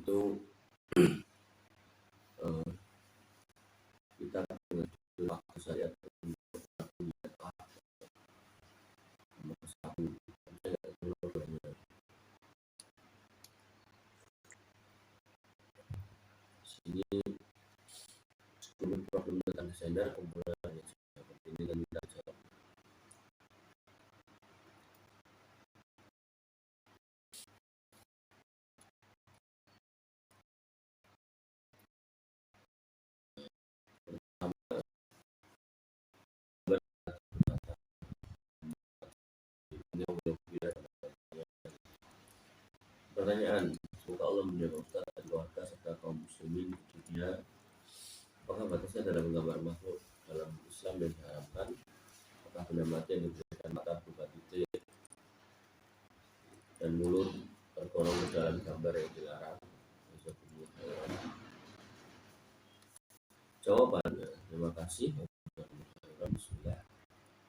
itu kita mengatur waktu syariat untuk nomor satu. Sini problem tentang desainer kumpulan ini dan tidak jawab. Pertanyaan, semoga Allah menjaga Ustaz dan keluarga serta kaum muslimin di dunia. Apakah batasnya dalam menggambar makhluk dalam Islam yang diharamkan? Apakah benda mati yang diberikan mata berupa titik dan mulut tergolong ke dalam gambar yang dilarang? Jawabannya, terima kasih. Bismillah.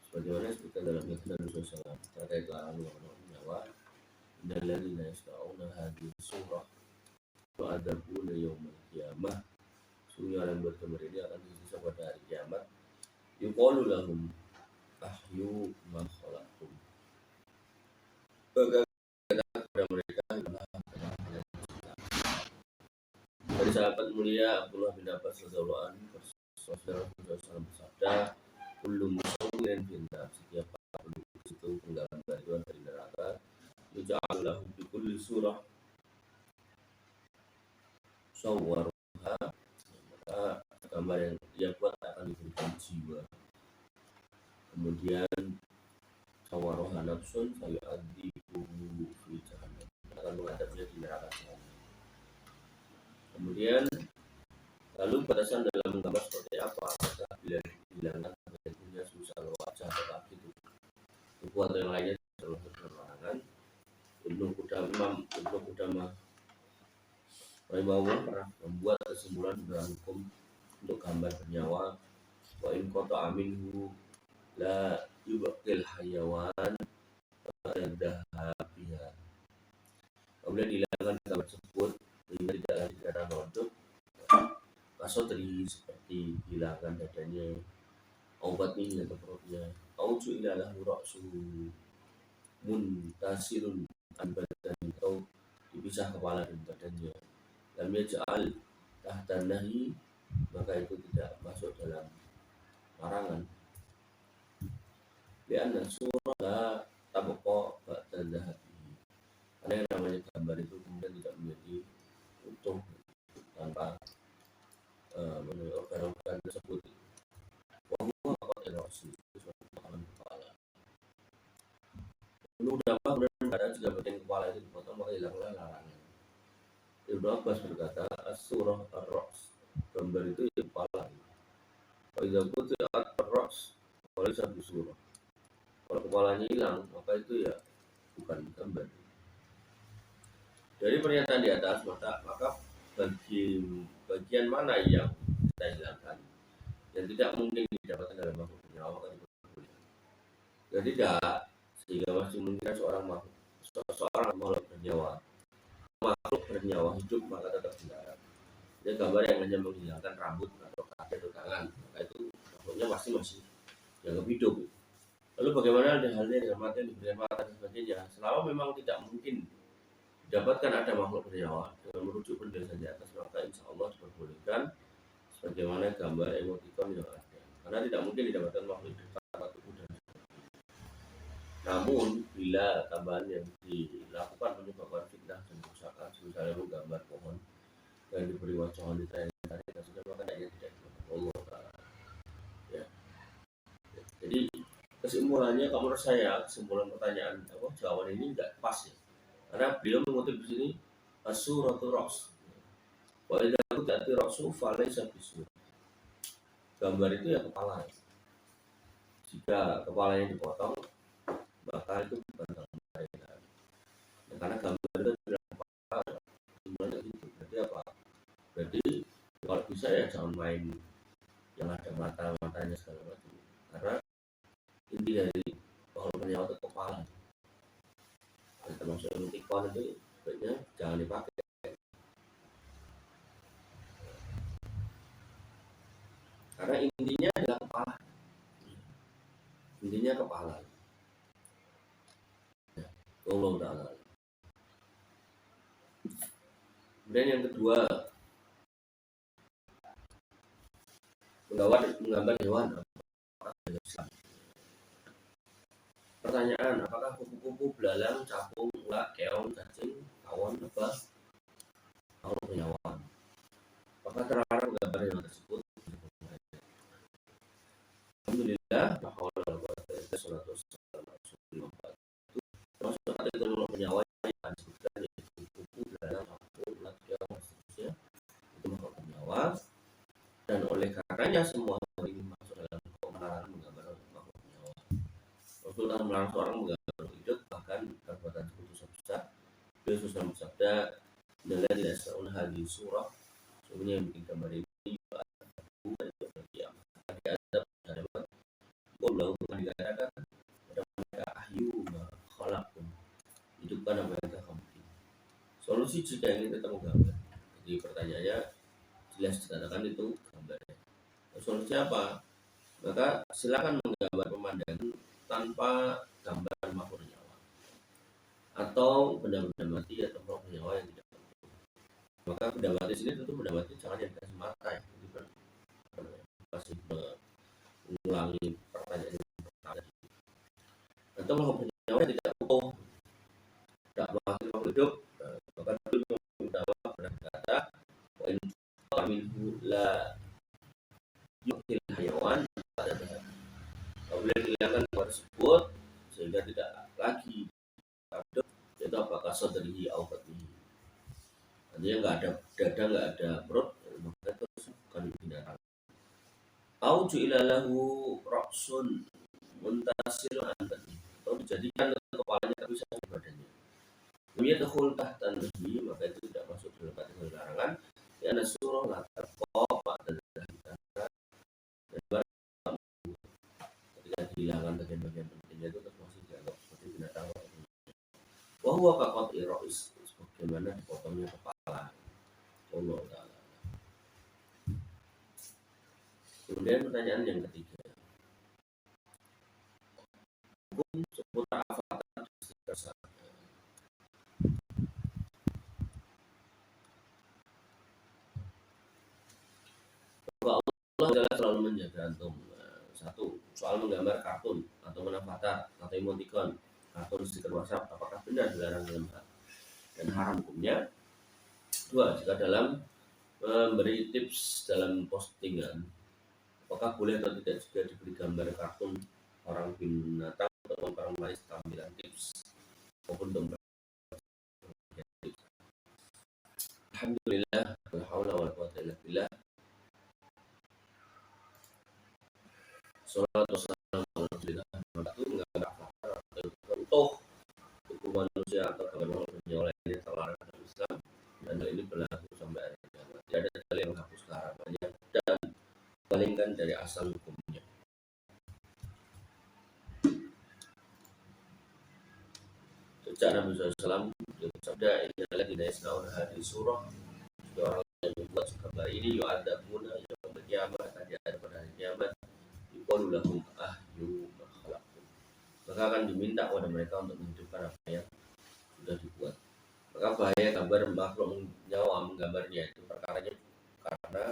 Sebagaimana disebutkan dalam hadis Rasulullah terkait larangan nyawa. Innalladzina yasma'una hadhihi surah wa adabuna yaumil qiyamah. Sungguh orang bergambar ini akan disiksa pada hari kiamat. Yuqalu lahum ahyu ma khalaqtum. Kepada mereka dari sahabat mulia Abdullah bin Abbas radhiyallahu anhu bersabda, kullu musawwirin fil nar, setiap itu penggambar itu dari neraka. Yuja'al lahu bi kulli surah sawwaruha, maka gambar yang dia buat akan diberikan jiwa. Kemudian sawwaruha nafsun fayu'adzibu fi jahannam, akan menghadapnya di neraka jahannam. Kemudian lalu batasan dalam menggambar seperti apa? Maka bila dihilangkan bentuknya sebesar wajah atau kaki tubuh atau yang lainnya terlalu larangan. Ibnu Qudamah rahimahullah pernah membuat kesimpulan dalam hukum untuk gambar bernyawa. Wa in qata aminhu la yubqil hayawan dahabiha. Kemudian dihilangkan gambar tersebut sehingga tidak lagi ada produk kasotri seperti hilangkan dadanya, obat ini atau perutnya, auju ilalah ra'su muntasirun an badan, atau dipisah kepala dan badannya. Lam yaj'al tahta nahi, maka itu tidak masuk dalam larangan. Lianna surah la tabqa ba'da dhahabi, karena yang namanya gambar itu kemudian tidak menjadi utuh tanpa organ-organ tersebut. Wahyu apa erosi itu suatu kepala. Penuh dapat benar jika bagian kepala itu dipotong maka hilanglah larangan. Ibnu Abbas berkata, as-surah ar-ra's, gambar itu ya kepala. Kalau idza quti'at ar-ra's, walaysa bisurah. Kalau kepalanya hilang maka itu ya bukan gambar. Dari pernyataan di atas maka bagian mana yang kita hilangkan yang tidak mungkin didapatkan dalam makhluk bernyawa maka diperbolehkan. Jadi tidak, sehingga masih mungkin seorang makhluk bernyawa hidup maka tetap dilarang. Jadi gambar yang hanya menghilangkan rambut atau kaki atau tangan, maka itu makhluknya masih dianggap hidup. Lalu bagaimana halnya dengan mati yang diberikan mata dan sebagainya? Selama memang tidak mungkin didapatkan ada makhluk bernyawa dengan merujuk penjelasan di atas, maka insya Allah diperbolehkan sebagaimana gambar emoticon yang ada, karena tidak mungkin didapatkan makhluk tanpa tubuh dan sebagainya. Namun bila tambahan yang dilakukan menyebabkan fitnah dan kerusakan, misalnya menggambar pohon yang diberi wajah wanita yang tadi sudah, maka tidak Allah Ta'ala. Ya. Jadi kesimpulannya, kalau menurut saya kesimpulan pertanyaan jawaban ini tidak pas ya, karena beliau mengutip di sini as-suratul ra's. Wa idza qutati ra'su falaysa bisurah. Gambar itu ya kepala. Jika kepalanya dipotong, maka itu bukan gambar. Ya, karena gambar itu tidak kepala. Semuanya itu berarti apa? Berarti kalau bisa ya jangan main yang ada matanya segala macam. Karena inti dari kalau bernyawa itu kepala. Termasuk emoticon itu sebaiknya jangan dipakai. Karena intinya adalah kepala. Intinya kepala. Allah Ta'ala. Kemudian yang kedua, menggambar hewan. Pertanyaan, apakah kupu-kupu, belalang, capung, ulat, keong, cacing, tawon, lebah, atau penyawan? Apakah terlarang menggambar hewan tersebut? Alhamdulillah, termasuk kategori penyawa yang disebutkan yaitu kupu-kupu, belalang, capung, ulat, keong, dan seterusnya. Itu makhluk penyawa, dan oleh karenanya semua ini masuk dalam melarang menggambar makhluk penyawa. Rasulullah melarang seorang menggambar hidup, bahkan perbuatan dosa besar. Beliau sudah bersabda, "Innal ladzina yasna'una hadhihi surah", sesungguhnya yang bikin gambar ini bukan kiamat. Tadi ada pada Allah dikatakan kepada mereka, ahyu ma khalaqtum, hidupkan apa yang telah kamu bikin. Solusi jika ingin kita menggambar, jadi pertanyaannya jelas dikatakan itu gambarnya. Solusi apa? Maka silakan menggambar pemandangan tanpa gambaran makhluk nyawa atau benda-benda mati atau makhluk nyawa yang tidak penting. Maka benda mati sini tentu benda mati jangan yang dikasih mata ya. Itu kan masih mengulangi pertanyaan yang pertama. Atau makhluk nyawa yang tidak utuh, tidak masih makhluk hidup. Maka dulu mendakwah pernah berkata, wa in minhu la yu'til hayawan pada dalam. Apabila dihilangkan hewan tersebut sehingga tidak lagi hidup, itu apakah sadrihi au batnihi, artinya nggak ada dada, nggak ada perut, maka itu bukan binatang. Au ju'ila lahu ra'sun muntasilun an batnihi, atau dijadikan kepalanya tapi sama badannya. Kemudian dahul tahtan nahi, maka itu tidak masuk dalam kategori larangan. Ya surah la tarqa dan ketika dihilangkan bagian-bagian pentingnya itu masih dianggap seperti binatang. Wahwa kakot irois, sebagaimana dipotongnya kepala. Allah Ta'ala. Kemudian pertanyaan yang ketiga, hukum seputar avatar tersebut. Allah selalu menjaga antum. Satu, soal menggambar kartun atau avatar atau emoticon atau stiker WhatsApp, apakah benar dilarang dalam hal dan haram hukumnya? Dua, jika dalam memberi tips dalam postingan, apakah boleh atau tidak juga diberi gambar kartun orang binatang atau orang lain tampilan tips maupun gambar. Alhamdulillah, la haula wala quwwata illa billah. Salatu wassalamu ala rasulillah. Itu menggambar avatar atau bentuk tubuh manusia atau gambar penyawa lainnya terlarang dalam Islam, dan hal ini berlaku sampai hari kiamat. Tidak ada dalil yang menghapus larangannya dan palingkan dari asal hukumnya. Sejak Nabi SAW bersabda, "Innal ladzina yasna'una hadhihi surah", orang yang membuat gambar ini yu'adzabuna yaumil qiyamah, tadi ada pada hari kiamat, yuqalu lahum ahyu ma khalaqtum, maka akan diminta kepada mereka untuk menghidupkan apa yang sudah dibuat. Maka bahaya gambar makhluk nyawa menggambarnya itu perkaranya karena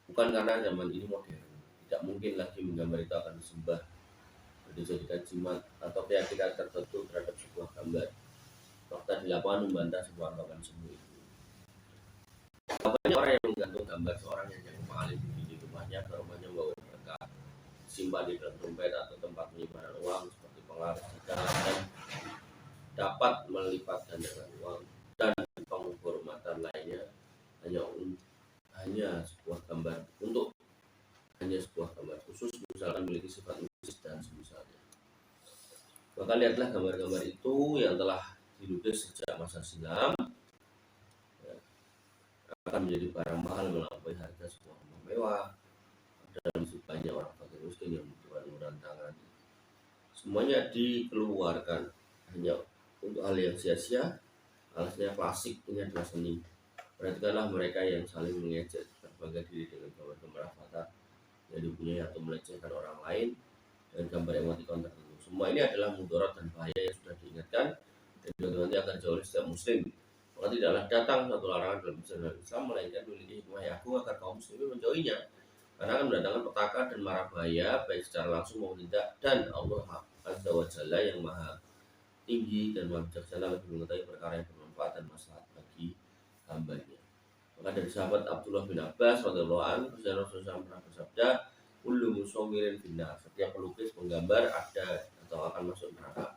bukan karena zaman ini modern, tidak mungkin lagi menggambar itu akan disembah, dijadikan jimat atau keyakinan tertentu terhadap sebuah gambar. Fakta di lapangan membantah sebuah anggapan semu itu. Banyak orang yang menggantung gambar seorang yang paling di rumahnya, ke rumahnya membawa mereka simpan di dalam dompet atau tempat penyimpanan uang seperti pengaruh cadangan, dan dapat melipat gandakan uang dan penghormatan lainnya hanya sebuah gambar untuk hanya sebuah gambar khusus, misalkan memiliki sifat mistis dan semisalnya. Maka lihatlah gambar-gambar itu yang telah dilukis sejak masa silam, akan menjadi barang mahal melampaui harga sebuah rumah mewah, dan banyak orang fakir miskin yang membutuhkan uluran tangan. Semuanya dikeluarkan hanya untuk hal yang sia-sia. Alasnya klasik, ini adalah seni. Perhatikanlah mereka yang saling mengejek berbangga diri dengan gambar-gambar avatar yang dipunyai atau melecehkan orang lain dengan gambar emoticon tertentu. Semua ini adalah mudarat dan bahaya yang sudah diingatkan dan nanti akan jauh oleh setiap muslim. Maka tidaklah datang satu larangan dalam sejarah Islam melainkan memiliki hikmah yang agung agar kaum muslimin menjauhinya, karena akan mendatangkan petaka dan mara bahaya baik secara langsung maupun tidak, dan Allah Azza wa Jalla yang maha tinggi dan maha bijaksana lebih mengetahui perkara yang bermanfaat dan maslahat bagi hambanya. Maka dari sahabat Abdullah bin Abbas radhiyallahu anhu, Rasulullah pernah bersabda, kullu musawwirin finnar, setiap pelukis penggambar ada atau akan masuk neraka.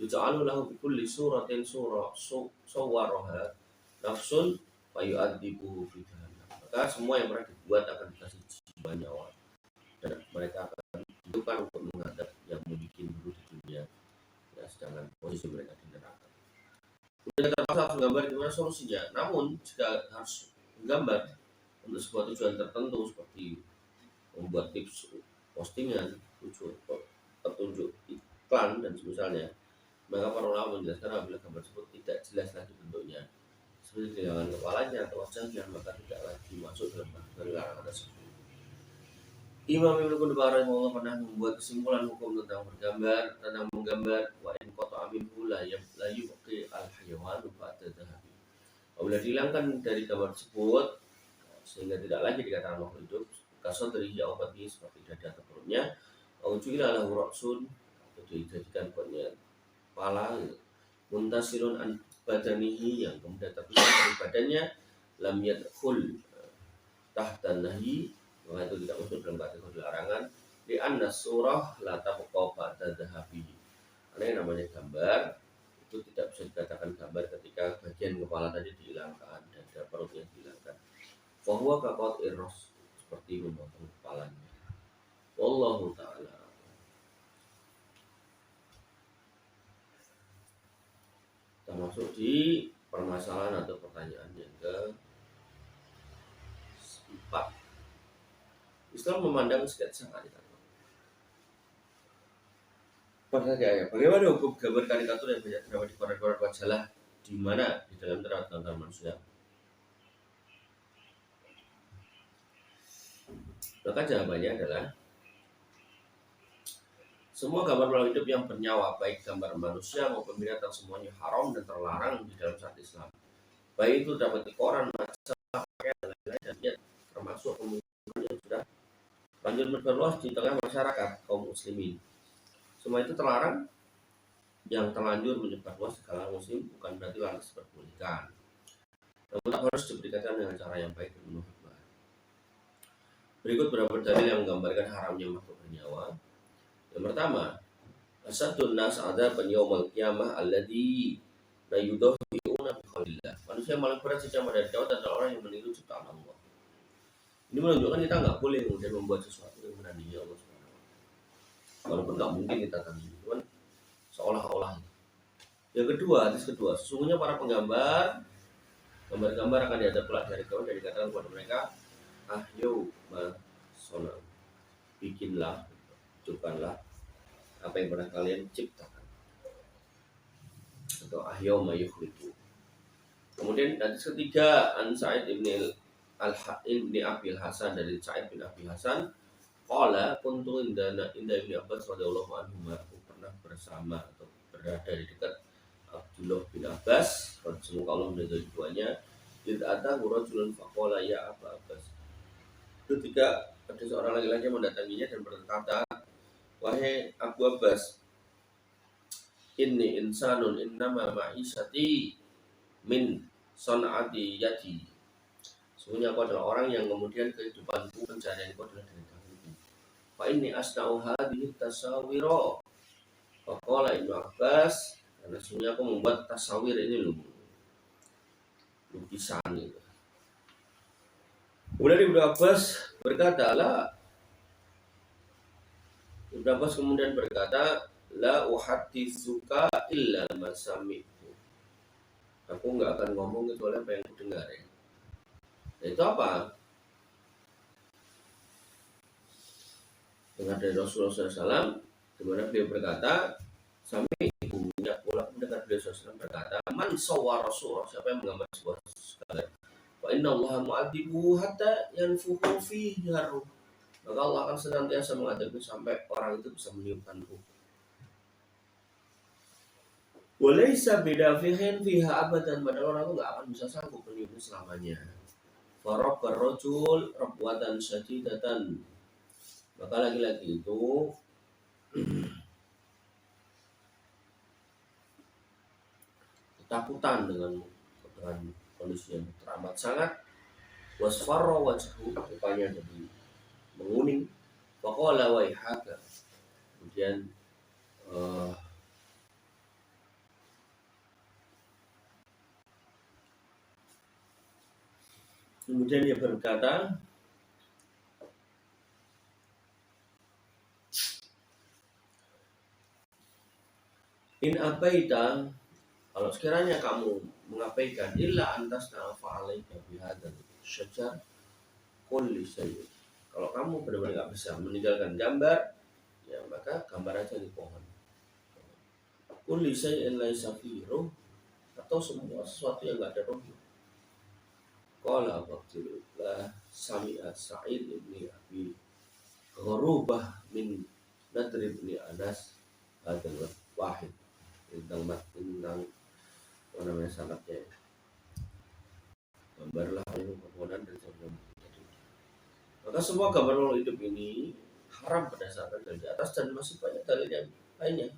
Yuj'alu lahu bi kulli suratin sawwaraha nafsun wa yu'adzibu fi jahannam. Maka semua yang pernah dibuat akan dikasih jiwa nyawa dan mereka akan dihidupkan untuk menghadap yang membuat dulu di dunia. Ya, sedangkan posisi mereka di neraka. Kemudian terpaksa harus menggambar gimana solusinya. Namun jika harus menggambar untuk sebuah tujuan tertentu seperti membuat tips postingan, petunjuk iklan dan semisalnya, maka para ulama menjelaskan apabila gambar tersebut tidak jelas lagi bentuknya, seperti kehilangan kepalanya atau wajahnya, maka tidak lagi masuk dalam kategori larangan tersebut. Imam Ibnu Qudamah rahimahullah pernah membuat kesimpulan hukum tentang menggambar wa in qata'a minhu la yubqi al-hayawan ba'da dhahabi. Apabila dihilangkan dari gambar tersebut sehingga tidak lagi dikatakan makhluk hidup, kasodri ya obati seperti dada atau perutnya, aujuila lahu ra'sun, atau dijadikan buatnya kepala, muntasirun an badanihi, yang kemudian terpisah dari badannya, lam yadkhul tahtan nahi, maka itu tidak masuk dalam kategori larangan. Di anna surah la tabqa ba'da dhahabi, karena yang namanya gambar itu tidak bisa dikatakan gambar ketika bagian kepala tadi dihilangkan, dada perutnya dihilangkan. Fahuwa kaqat irros, seperti memotong kepalanya. Wallahu ta'ala. Kita masuk di permasalahan atau pertanyaan yang ke-4. Islam memandang sketsa karikatur. Pertanyaannya, bagaimana hukum gambar karikatur yang banyak terdapat di koran-koran majalah, di mana di dalam terdapat gambar manusia? Maka jawabannya adalah semua gambar makhluk hidup yang bernyawa, baik gambar manusia maupun binatang, semuanya haram dan terlarang di dalam syariat Islam. Baik itu dapat di koran, majalah, pakaian, dan lain-lain, dan ia termasuk pemikiran yang sudah lanjut berluas di tengah masyarakat kaum muslimin. Semua itu terlarang. Yang terlanjur menyebar luas di kalangan muslim bukan berarti lantas diperbolehkan, namun harus diberikan dengan cara yang baik dan penuh hikmah. Berikut beberapa dalil yang menggambarkan haramnya makhluk bernyawa. Yang pertama, asadun nas adzaban yaumil qiyamah alladzi la yudahiuna bi khalillah. Manusia yang paling berat siksa pada hari kiamat adalah orang yang meniru ciptaan Allah. Ini menunjukkan kita nggak boleh kemudian membuat sesuatu yang menandingi Allah Subhanahu wa taala. Walaupun nggak mungkin kita tandingi, cuman seolah-olah. Yang kedua, hadis kedua, sesungguhnya para penggambar gambar-gambar akan dihadap kelak dari kaum dan dikatakan kepada mereka, ahyu ma sona, bikinlah, ciptakanlah apa yang pernah kalian ciptakan, atau ahyu ma yukhliqu. Kemudian hadis ketiga, an Sa'id ibn Abil Hasan, dari Sa'id bin Abi Hasan, qala kuntu inda Ibnu Abbas radhiyallahu anhu, aku pernah bersama atau berada di dekat Abdullah bin Abbas, semoga Allah meridhai keduanya. Idh atahu rajulun faqala ya Abu Abbas. Ketika ada seorang laki-laki yang mendatanginya dan berkata, wahai Abu Abbas, inni insanun innama ma'isati min san'ati yadi. Sesungguhnya aku adalah orang yang kemudian kehidupanku, pencarianku adalah dari tanganku. Fa inni asna'u hadhihi tasawira. Faqala Ibnu Abbas, karena sesungguhnya aku membuat tasawir ini lukisan itu. Kemudian Ibnu Abbas berkata, Ibnu Abbas kemudian berkata, la uhadditsuka illa ma sami'tu. Aku enggak akan ngomong kecuali apa yang aku dengar ya. Itu apa? Dengar dari Rasulullah SAW, di mana beliau berkata, sami'tu, ya pula mendengar beliau SAW berkata, man sawwara surah, siapa yang menggambar sebuah gambar, wa inna Allah mu'adzibuhu hatta yanfukhu fihi haruh. maka Allah akan senantiasa menghadapi sampai orang itu bisa meniupkan ruh. Walaysa bidafihin fiha abadan, padahal orang itu nggak akan bisa sanggup meniupnya selamanya. Farab barrojul rabwatan syadidatan, maka laki-laki itu ketakutan dengan kondisi yang teramat sangat. Wasfarra wajhu, rupanya jadi menguning. Faqala waihaka, kemudian uh, kemudian dia berkata, in abaita, kalau sekiranya kamu mengabaikan, illa antas na'afa alaika bihadzal syajar kulli syai'. Kalau kamu benar-benar nggak bisa meninggalkan gambar, ya maka gambar aja di pohon. Kulli syai'in laisa fihi ruh, atau semua sesuatu yang nggak ada rohnya. Qala Abdullah sami'a Sa'id ibn Abi Ghurubah min Nadr ibn Anas hadzal wahid, tentang apa namanya sanadnya, gambarlah ilmu permohonan dan sebagainya. Maka semua gambar makhluk hidup ini haram berdasarkan dalil di atas, dan masih banyak dalil yang lainnya.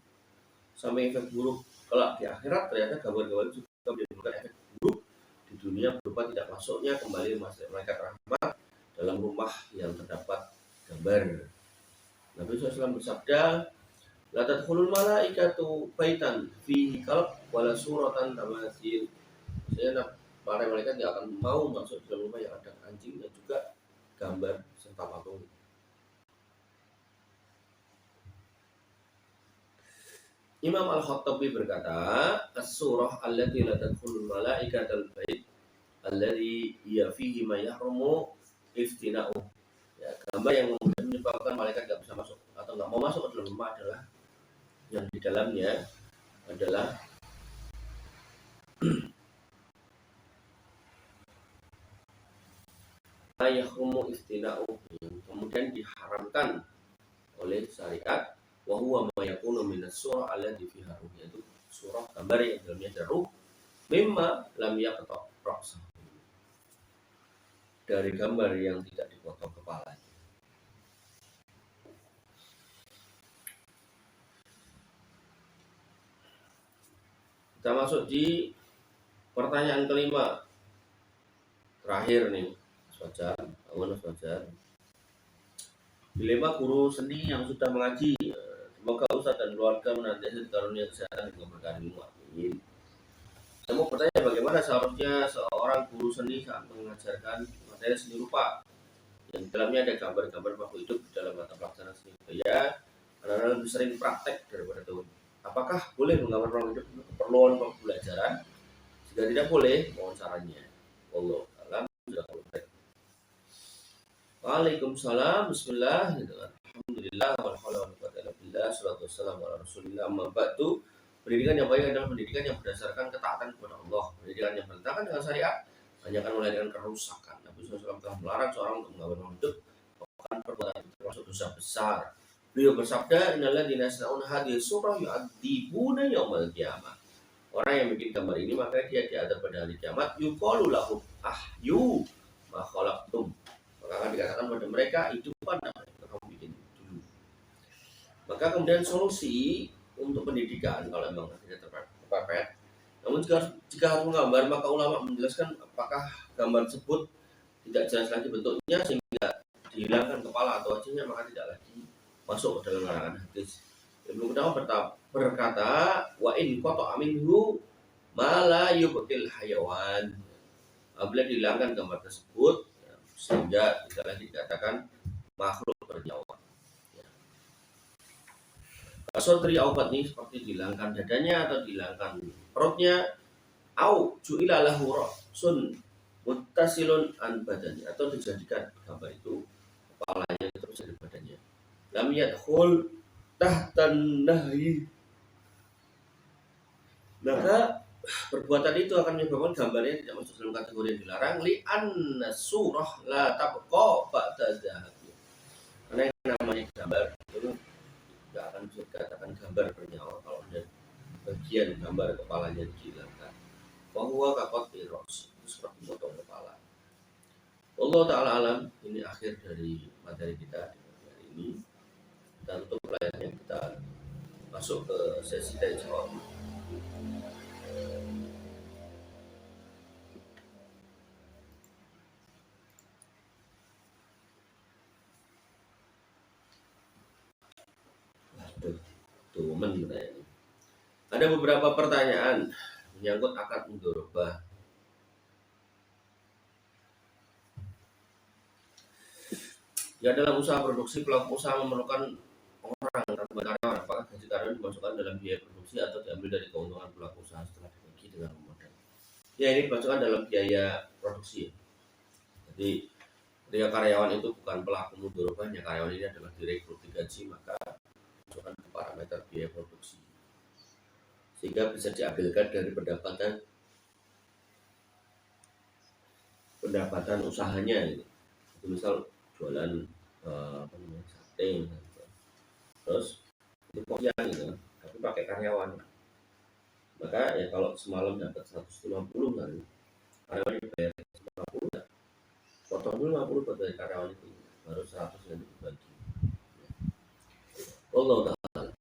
Sampai efek buruk kelak di akhirat, ternyata gambar-gambar juga menimbulkan efek buruk di dunia berupa tidak masuknya kembali malaikat rahmat dalam rumah yang terdapat gambar. Nabi SAW bersabda, la tadkhulul malaikatu baitan fihi kalb wala suratan tamasil. Maksudnya para malaikat tidak akan mau masuk dalam rumah yang ada anjing dan juga gambar serta patung. Imam Al-Khattabi berkata, as-surah allati la tadkhulul malaikatal bait alladhi hiya fihi ma yahrumu iftina'u. Ya, gambar yang menyebabkan malaikat tidak bisa masuk atau nggak mau masuk ke dalam rumah adalah yang di dalamnya adalah yahrumu iftina'u, yang kemudian diharamkan oleh syariat, wa huwa ma yakunu minas surah allati fiha ruh, yaitu surah gambar yang dalamnya ada ruh, mimma lam yaqta ra'sa, dari gambar yang tidak dipotong kepalanya. Kita masuk di pertanyaan kelima, terakhir nih, Fajar, Fajar. Dilema guru seni yang sudah mengaji, semoga Ustaz dan keluarga menantikan karunia kesehatan dan keberkahan ilmu. Amin. Saya mau bertanya, bagaimana seharusnya seorang guru seni saat mengajarkan materi seni rupa yang dalamnya ada gambar-gambar makhluk hidup dalam mata pelajaran seni budaya, karena lebih sering praktek daripada teori. Apakah boleh menggambar makhluk hidup untuk keperluan pembelajaran? Jika tidak boleh, mohon sarannya. Wallahu a'lam. Waalaikumsalam. Bismillah. Alhamdulillah. Walhamdulillah. Salatu wassalamu ala Rasulillah. Amma ba'du. Pendidikan yang baik adalah pendidikan yang berdasarkan ketaatan kepada Allah. Pendidikan yang bertentangan dengan syariat hanya akan melahirkan kerusakan. Nabi SAW telah melarang seorang untuk menggambar hidup, bahkan perbuatan itu termasuk dosa besar. Beliau bersabda, innalladzina yasna'una hadhihi surah yu'adzibuna yaumal qiyamah. Orang yang bikin gambar ini maka dia diadab pada hari kiamat. Yuqalu lahum ahyu ma khalaqtum. Maka akan dikatakan pada mereka, hidupkan apa yang kamu bikin dulu. Maka kemudian solusi untuk pendidikan, kalau memang tidak terpepet, namun jika harus menggambar, maka ulama menjelaskan apakah gambar tersebut tidak jelas lagi bentuknya sehingga dihilangkan kepala atau wajahnya, maka tidak lagi masuk ke dalam larangan hadis. Ibnu Qudamah berkata, wa in qata minhu ma la yubtil hayawan. Apabila dihilangkan gambar tersebut, sehingga tidak lagi dikatakan makhluk bernyawa. Sodri aubat ini seperti dihilangkan dadanya atau dihilangkan perutnya, au ju'ila lahu ra'sun muttasilun an badani, atau dijadikan gambar itu kepalanya terus dari badannya. Lam yadkhul tahtan nahyi. Maka perbuatan itu akan menyebabkan gambarnya tidak masuk dalam kategori yang dilarang, li anna surah la tabqa ba'da dzahab. namanya gambar itu nggak akan bisa dikatakan gambar bernyawa kalau ada bagian gambar kepalanya dihilangkan. Bahwa kakot iros itu seperti potong kepala. Allah Ta'ala alam, ini akhir dari materi kita hari ini. Dan untuk layaknya kita masuk ke sesi tanya jawab. Tuh, ada beberapa pertanyaan menyangkut akad mudharabah. Ya, dalam usaha produksi, pelaku usaha memerlukan orang tanpa karyawan. Apakah gaji karyawan dimasukkan dalam biaya produksi atau diambil dari keuntungan pelaku usaha setelah dibagi dengan modal? Ya, ini dimasukkan dalam biaya produksi. Jadi, ketika karyawan itu bukan pelaku mudharabahnya, karyawan ini adalah direkrut digaji, maka masukkan ke parameter biaya produksi. Sehingga bisa diambilkan dari pendapatan usahanya gitu. Itu misal jualan sate gitu. Terus itu posisian gitu, tapi pakai karyawan. Maka ya kalau semalam dapat 150 kan, karyawan dibayar 150 ya, potong dulu 50 buat dari karyawan itu, baru 100 yang dibagi. Allah Ta'ala.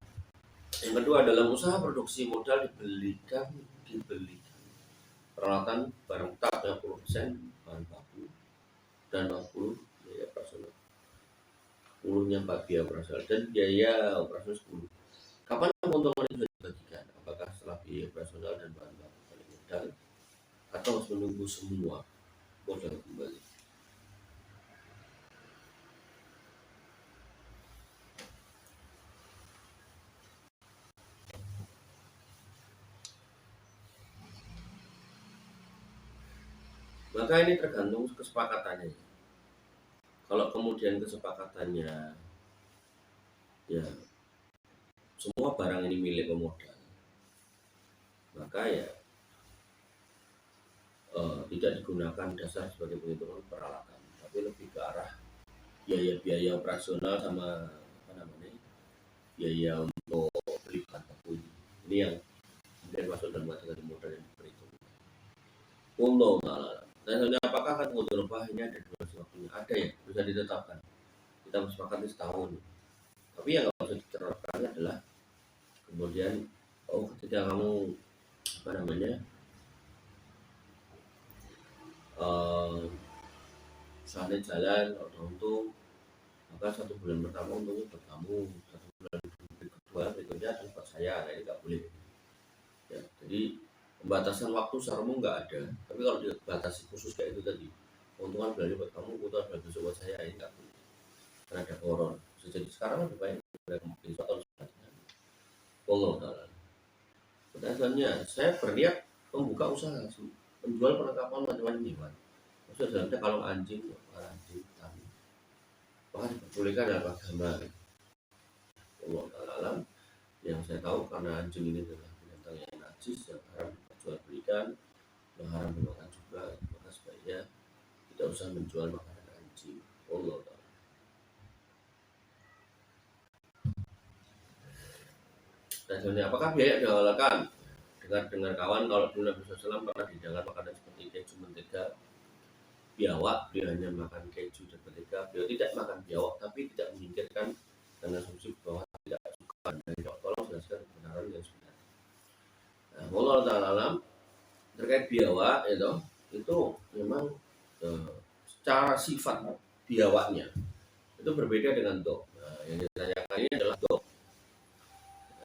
Yang kedua, dalam usaha produksi modal dibelikan peralatan barang tetap 50% bahan baku dan 60 biaya operasional. 10-nya biaya operasional dan biaya operasional 10. Kapan keuntungan itu dibagikan? Apakah setelah biaya operasional dan bahan baku balik modal atau harus menunggu semua modal kembali? Maka ini tergantung kesepakatannya. Kalau kemudian kesepakatannya ya semua barang ini milik pemodal, maka ya tidak digunakan dasar sebagai penghitungan peralatan, tapi lebih ke arah biaya-biaya operasional sama biaya untuk beli bahan baku. Ini yang kemudian masuk dalam kategori modal yang diperhitungkan. Allah Ta'ala. Dan apakah kan mudharabah ini ada durasi waktunya? Ada ya, bisa ditetapkan. Kita sepakati setahun. Tapi yang nggak usah diterapkan adalah kemudian ketika kamu usahanya jalan atau untung, maka 1 bulan pertama untungnya buat kamu, 1 bulan kedua berikutnya akan buat saya. Nah, ini nggak boleh ya. Jadi pembatasan waktu secara umum nggak ada, tapi kalau dibatasi khusus kayak itu tadi, keuntungan bulan ini buat kamu, keuntungan bulan besok buat saya, ini nggak boleh karena ada koron. Jadi sekarang lebih baik besok atau selanjutnya. Allah Ta'ala. Pertanyaannya, saya berniat membuka usaha menjual perlengkapan macam-macam hewan. Maksudnya kalau anjing, kami, maka diperbolehkan dalam agama. Allah Ta'ala. Yang saya tahu karena anjing ini adalah binatang yang najis, yang haram diperjualbelikan, yang haram dimakan juga, maka sebaiknya tidak usah menjual makanan anjing. Allah Ta'ala. Dan apakah biaya dihalakan? Dengar kawan kalau dulu Nabi SAW pernah didengar makanan seperti keju, mentega, biawak, dia hanya makan keju dan mentega. Beliau tidak makan biawak, tapi tidak menyingkirkan dan asumsi bahwa tidak suka dan tidak. Tolong jelaskan kebenaran yang sebenarnya. Nah, Allah Ta'ala terkait biawak itu memang secara sifat biawaknya itu berbeda dengan dog. Nah, yang ditanyakan ini adalah dog.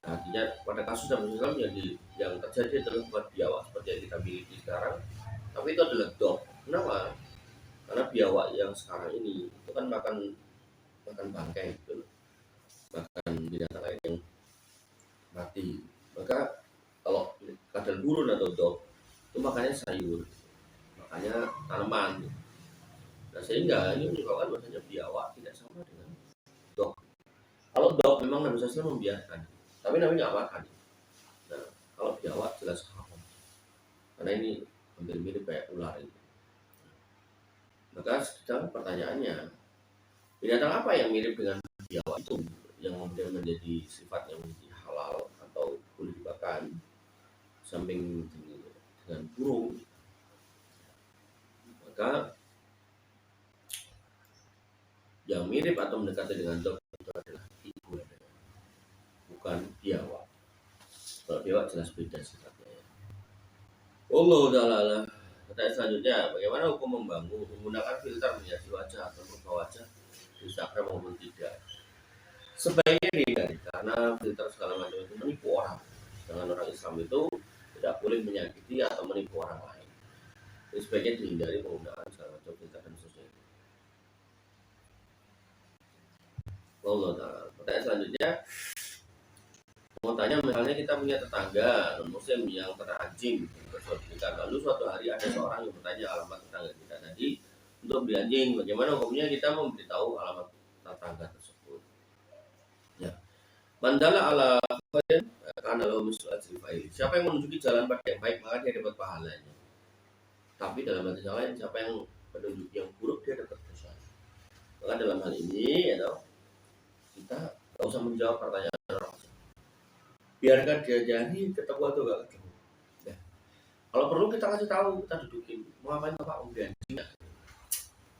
Artinya pada kasus Nabi SAW yang terjadi adalah bukan biawak seperti yang kita miliki sekarang, tapi itu adalah dog. Kenapa? Karena biawak yang sekarang ini itu kan makan bangkai gitu, makan binatang lain yang mati. Maka kalau kadal burun atau dog itu makannya sayur, makanya tanaman. Nah, sehingga ini menyebabkan bahasanya biawak tidak sama dengan dog. Kalau dog memang Nabi SAW membiarkan, tapi Nabi nggak makan. Nah, kalau biawak jelas haram, karena ini hampir mirip kayak ular itu. Maka sekarang pertanyaannya, binatang apa yang mirip dengan biawak itu yang kemudian menjadi sifat yang menjadi halal atau boleh dimakan, samping dengan burung, maka yang mirip atau mendekati dengan dog itu adalah iguana, bukan biawak. Kalau biawak jelas beda sifatnya. Allah Ta'ala. Pertanyaan selanjutnya, bagaimana hukum menggunakan filter menghiasi wajah atau merubah wajah di Instagram maupun tidak? Sebaiknya dihindari karena filter segala macam itu menipu orang. Dengan orang Islam itu tidak boleh menyakiti atau menipu orang lain. Jadi sebaiknya dihindari penggunaan segala macam filter dan seterusnya. Allah Ta'ala. Pertanyaan selanjutnya, mau tanya, misalnya kita punya tetangga non-muslim yang teranjing bersertifikat, lalu suatu hari ada seorang yang bertanya alamat tetangga kita tadi untuk beli anjing, bagaimana hukumnya kita memberitahu alamat tetangga tersebut? Ya, mandala ala khairin karena lalu misal ajri. Siapa yang menunjuki jalan pada yang baik maka dia dapat pahalanya. Tapi dalam hati yang lain, siapa yang menunjuk yang buruk dia dapat dosa. Maka dalam hal ini, ya, kita nggak usah menjawab pertanyaan orang. Biarkan dia jadi ketemu atau nggak ketemu. Ya. Kalau perlu kita kasih tahu, kita dudukin. Mau ngapain Pak? Udah anjing.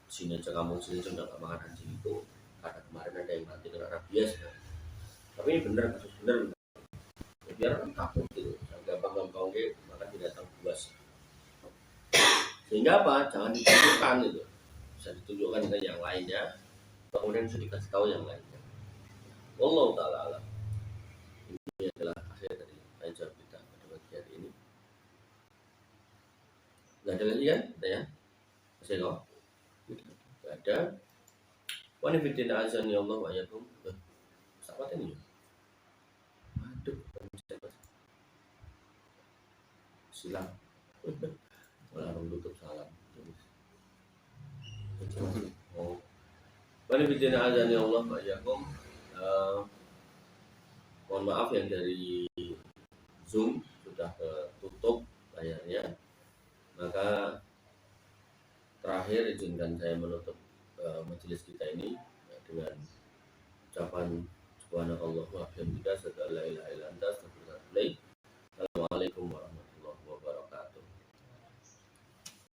Sini aja kamu, sini aja nggak makan anjing itu. Karena kemarin ada yang mati karena rabies. Ya. Tapi ini benar, kasus benar. Ya, biar kan takut gitu. Gampang-gampang gitu, maka binatang buas. Sehingga apa? Jangan ditunjukkan gitu. Bisa ditunjukkan dengan yang lainnya. Kemudian bisa dikasih tahu yang lainnya. Wallahu ta'ala alam. Ini adalah akhir dari ajar kita pada pagi hari ini. Gak ada lagi kan? Ada ya? Masih kok? Gak ada. Wanifidin azan ya Allah wa yakum. Sahabat ini. Aduh, silang. Malah tutup salam. Oh. Wanifidin azan ya Allah wa yakum. Mohon maaf yang dari Zoom sudah tutup layarnya. Maka terakhir izinkan saya menutup majelis kita ini dengan ucapan subhanallah wa bihamdika asyhadu an la ilaha illa anta